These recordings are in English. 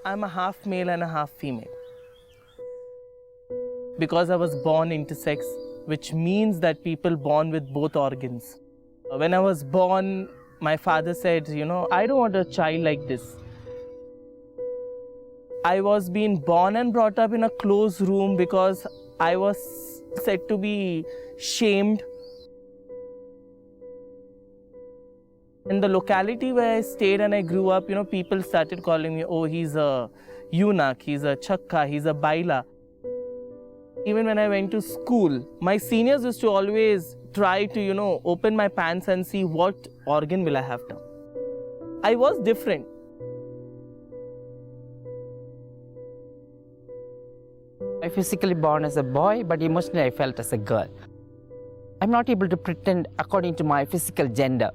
I'm a half male and a half female. Because I was born intersex, which means that people born with both organs. When I was born, my father said, I don't want a child like this. I was being born and brought up in a closed room because I was said to be shamed. In the locality where I stayed and I grew up, people started calling me, oh, he's a eunuch, he's a chakka, he's a baila. Even when I went to school, my seniors used to always try to, open my pants and see what organ will I have now. I was different. I physically born as a boy, but emotionally I felt as a girl. I'm not able to pretend according to my physical gender.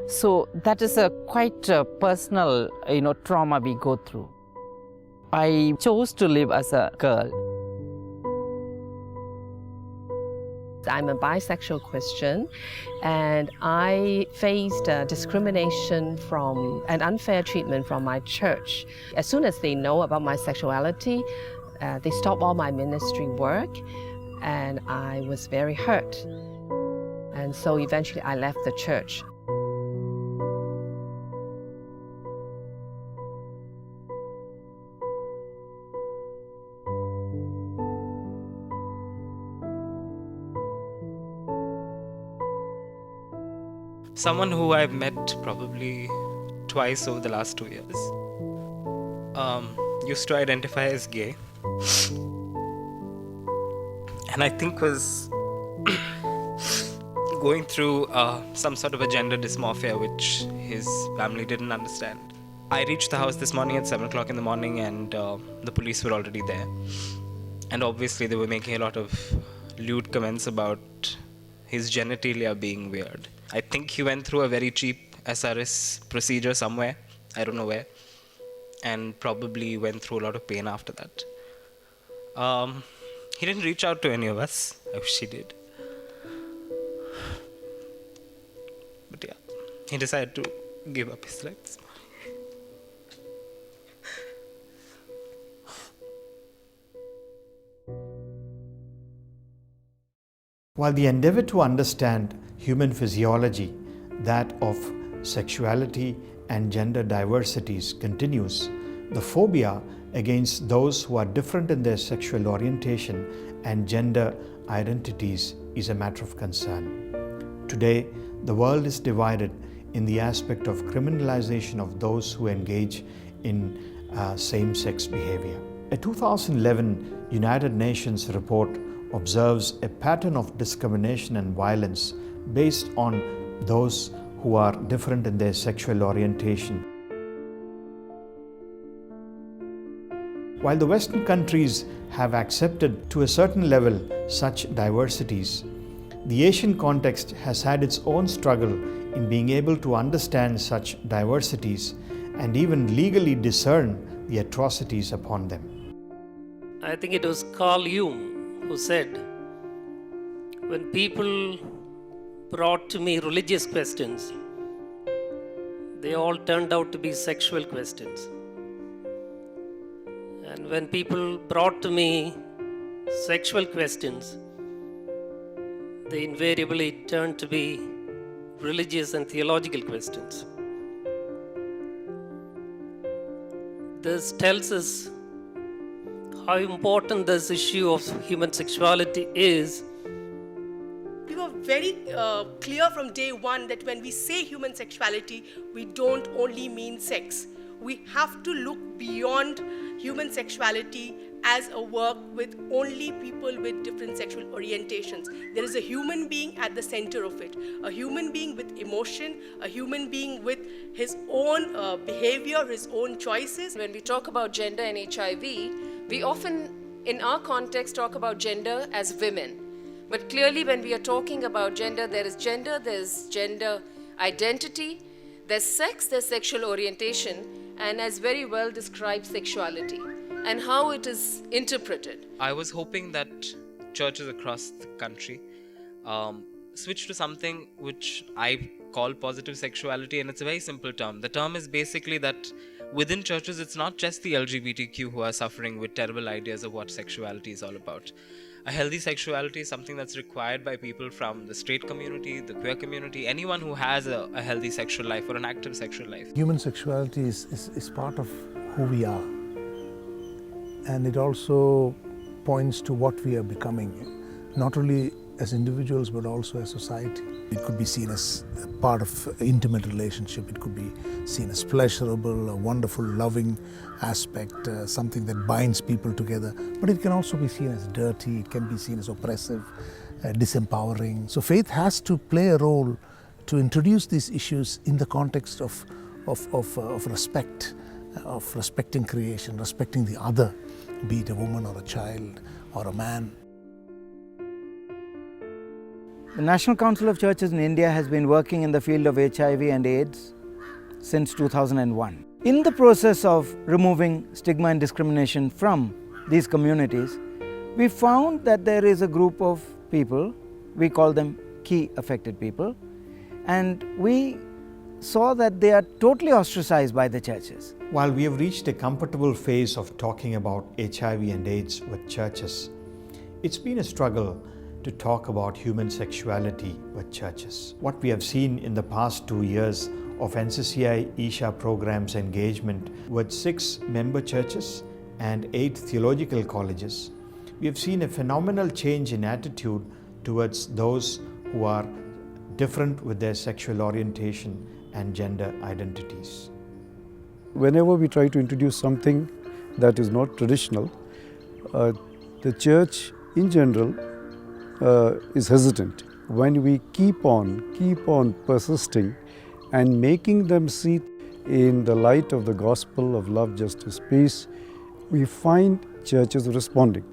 So that is a quite personal, trauma we go through. I chose to live as a girl. I'm a bisexual Christian, and I faced discrimination and unfair treatment from my church. As soon as they know about my sexuality, they stop all my ministry work, and I was very hurt. And so eventually I left the church. Someone who I've met probably twice over the last 2 years used to identify as gay, and I think was going through some sort of a gender dysmorphia which his family didn't understand. I reached the house this morning at 7 o'clock in the morning, and the police were already there, and obviously they were making a lot of lewd comments about his genitalia being weird. I think he went through a very cheap SRS procedure somewhere, I don't know where, and probably went through a lot of pain after that. He didn't reach out to any of us. I wish he did. But yeah, he decided to give up his rights. While the endeavor to understand human physiology, that of sexuality and gender diversities continues, the phobia against those who are different in their sexual orientation and gender identities is a matter of concern. Today, the world is divided in the aspect of criminalization of those who engage in same-sex behavior. A 2011 United Nations report observes a pattern of discrimination and violence based on those who are different in their sexual orientation. While the Western countries have accepted to a certain level such diversities, the Asian context has had its own struggle in being able to understand such diversities and even legally discern the atrocities upon them. I think it was Carl Jung who said, when people brought to me religious questions, they all turned out to be sexual questions. And when people brought to me sexual questions, they invariably turned to be religious and theological questions. This tells us how important this issue of human sexuality is. We were very clear from day one that when we say human sexuality, we don't only mean sex. We have to look beyond human sexuality as a work with only people with different sexual orientations. There is a human being at the center of it, a human being with emotion, a human being with his own behavior, his own choices. When we talk about gender and HIV, we often, in our context, talk about gender as women. But clearly when we are talking about gender, there's gender identity, there's sex, there's sexual orientation, and as very well described sexuality and how it is interpreted. I was hoping that churches across the country switch to something which I call positive sexuality, and it's a very simple term. The term is basically that within churches, it's not just the LGBTQ who are suffering with terrible ideas of what sexuality is all about. A healthy sexuality is something that's required by people from the straight community, the queer community, anyone who has a healthy sexual life or an active sexual life. Human sexuality is part of who we are, and it also points to what we are becoming, not only as individuals but also as society. It could be seen as a part of an intimate relationship, it could be seen as pleasurable, a wonderful, loving aspect, something that binds people together, but it can also be seen as dirty, it can be seen as oppressive, disempowering. So faith has to play a role to introduce these issues in the context of respect, of respecting creation, respecting the other, be it a woman or a child or a man. The National Council of Churches in India has been working in the field of HIV and AIDS since 2001. In the process of removing stigma and discrimination from these communities, we found that there is a group of people, we call them key affected people, and we saw that they are totally ostracized by the churches. While we have reached a comfortable phase of talking about HIV and AIDS with churches, it's been a struggle to talk about human sexuality with churches. What we have seen in the past 2 years of NCCI Isha program's engagement with 6 member churches and 8 theological colleges, we have seen a phenomenal change in attitude towards those who are different with their sexual orientation and gender identities. Whenever we try to introduce something that is not traditional, the church in general is hesitant. When we keep on persisting and making them see in the light of the gospel of love, justice, peace, we find churches responding.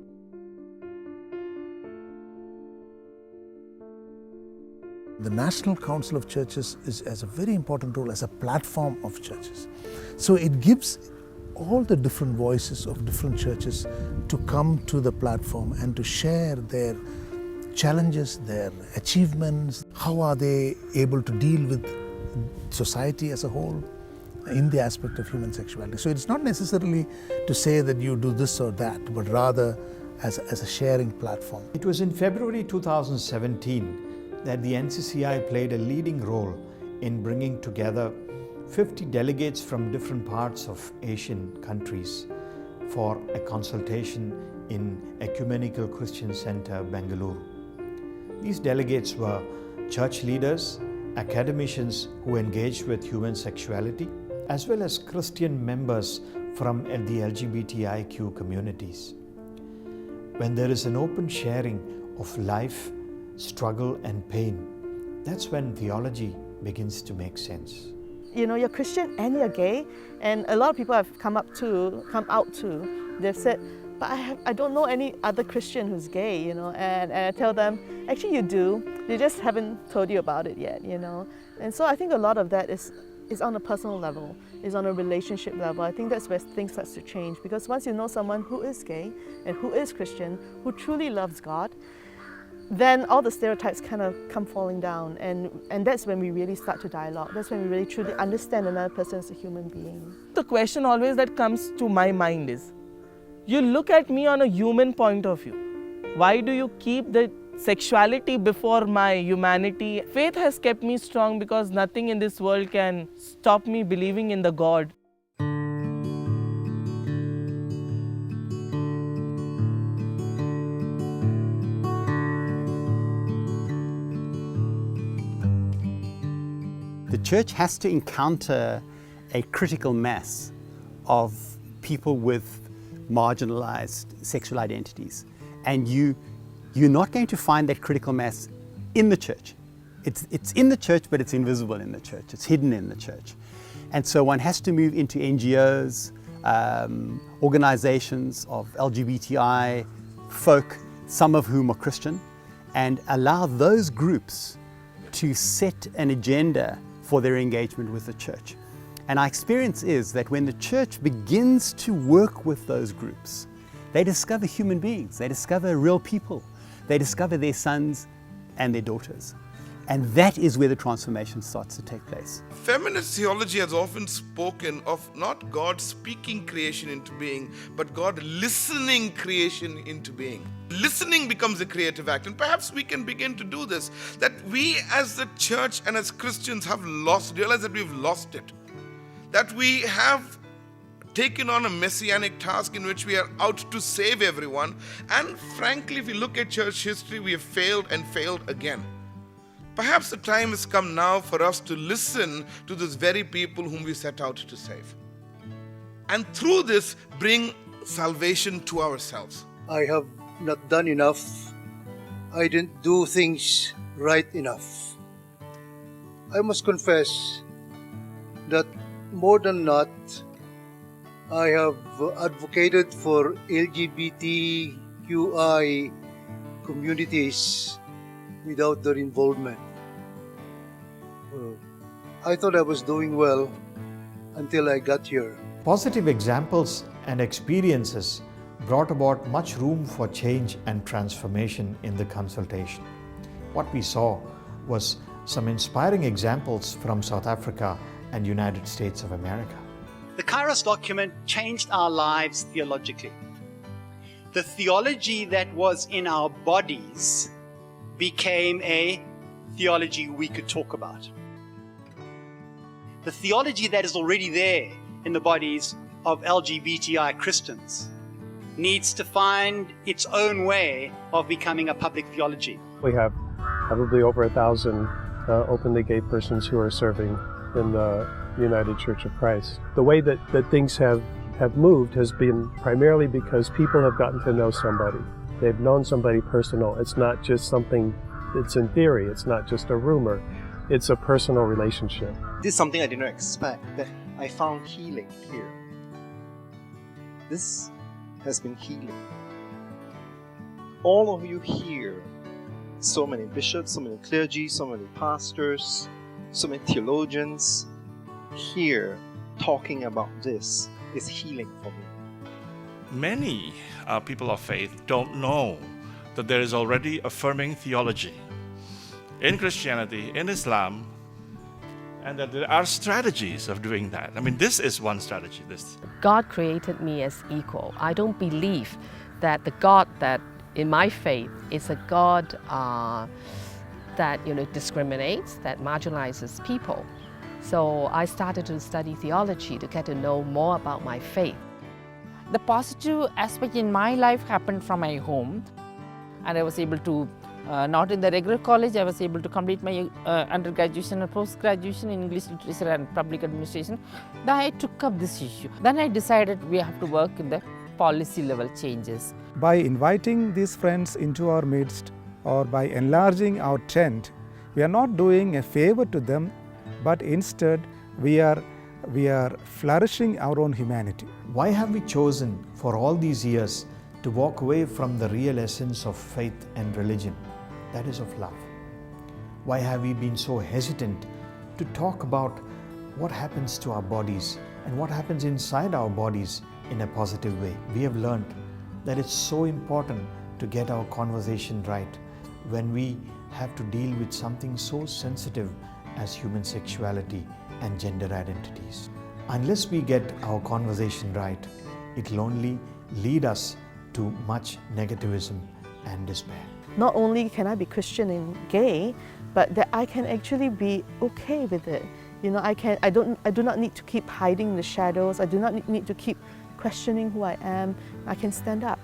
The National Council of Churches has a very important role as a platform of churches. So it gives all the different voices of different churches to come to the platform and to share their challenges, their achievements, how are they able to deal with society as a whole in the aspect of human sexuality. So it's not necessarily to say that you do this or that, but rather as a sharing platform. It was in February 2017 that the NCCI played a leading role in bringing together 50 delegates from different parts of Asian countries for a consultation in Ecumenical Christian Center, Bengaluru. These delegates were church leaders, academicians who engaged with human sexuality, as well as Christian members from the LGBTIQ communities. When there is an open sharing of life, struggle and pain, that's when theology begins to make sense. You know, you're Christian and you're gay, and a lot of people have come out to, they've said, but I don't know any other Christian who's gay, you know, and I tell them, actually you do, they just haven't told you about it yet, you know. And so I think a lot of that is on a personal level, is on a relationship level. I think that's where things start to change, because once you know someone who is gay and who is Christian, who truly loves God, then all the stereotypes kind of come falling down, and that's when we really start to dialogue. That's when we really truly understand another person as a human being. The question always that comes to my mind is, you look at me on a human point of view. Why do you keep the sexuality before my humanity? Faith has kept me strong because nothing in this world can stop me believing in the God. The church has to encounter a critical mass of people with marginalized sexual identities, and you're not going to find that critical mass in the church. It's in the church, but it's invisible in the church. It's hidden in the church. And so one has to move into NGOs, organizations of LGBTI folk, some of whom are Christian, and allow those groups to set an agenda for their engagement with the church. And our experience is that when the church begins to work with those groups, they discover human beings, they discover real people, they discover their sons and their daughters. And that is where the transformation starts to take place. Feminist theology has often spoken of not God speaking creation into being, but God listening creation into being. Listening becomes a creative act, and perhaps we can begin to do this, that we as the church and as Christians have realized that we've lost it. That we have taken on a messianic task in which we are out to save everyone, and frankly, if we look at church history, we have failed and failed again. Perhaps the time has come now for us to listen to those very people whom we set out to save. And through this, bring salvation to ourselves. I have not done enough. I didn't do things right enough. I must confess that more than not, I have advocated for LGBTQI communities without their involvement. I thought I was doing well until I got here. Positive examples and experiences brought about much room for change and transformation in the consultation. What we saw was some inspiring examples from South Africa and United States of America. The Kairos document changed our lives theologically. The theology that was in our bodies became a theology we could talk about. The theology that is already there in the bodies of LGBTI Christians needs to find its own way of becoming a public theology. We have probably over 1,000 openly gay persons who are serving in the United Church of Christ. The way that things have moved has been primarily because people have gotten to know somebody. They've known somebody personal. It's not just something that's in theory. It's not just a rumor. It's a personal relationship. This is something I did not expect, that I found healing here. This has been healing. All of you here, so many bishops, so many clergy, so many pastors, so many theologians, here talking about this is healing for me. Many people of faith don't know that there is already affirming theology in Christianity, in Islam, and that there are strategies of doing that. I mean, this is one strategy. God created me as equal. I don't believe that the God that in my faith is a God that discriminates, that marginalizes people. So I started to study theology to get to know more about my faith. The positive aspect in my life happened from my home, and I was able to, not in the regular college, I was able to complete my undergraduation and post-graduation in English literature and public administration. Then I took up this issue. Then I decided we have to work in the policy level changes. By inviting these friends into our midst, or by enlarging our tent, we are not doing a favor to them, but instead we are flourishing our own humanity. Why have we chosen for all these years to walk away from the real essence of faith and religion, that is of love? Why have we been so hesitant to talk about what happens to our bodies and what happens inside our bodies in a positive way? We have learned that it's so important to get our conversation right when we have to deal with something so sensitive as human sexuality and gender identities. Unless we get our conversation right, it will only lead us to much negativism and despair. Not only can I be Christian and gay, but that I can actually be okay with it. I do not need to keep hiding the shadows. I do not need to keep questioning who I am. I can stand up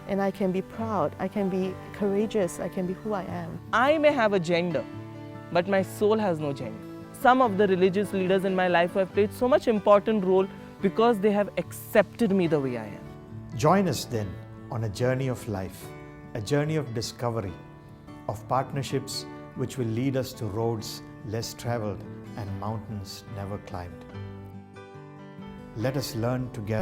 and I can be proud. I can be courageous. I can be who I am. I may have a gender, but my soul has no gender. Some of the religious leaders in my life have played so much important role because they have accepted me the way I am. Join us then on a journey of life, a journey of discovery, of partnerships which will lead us to roads less traveled and mountains never climbed. Let us learn together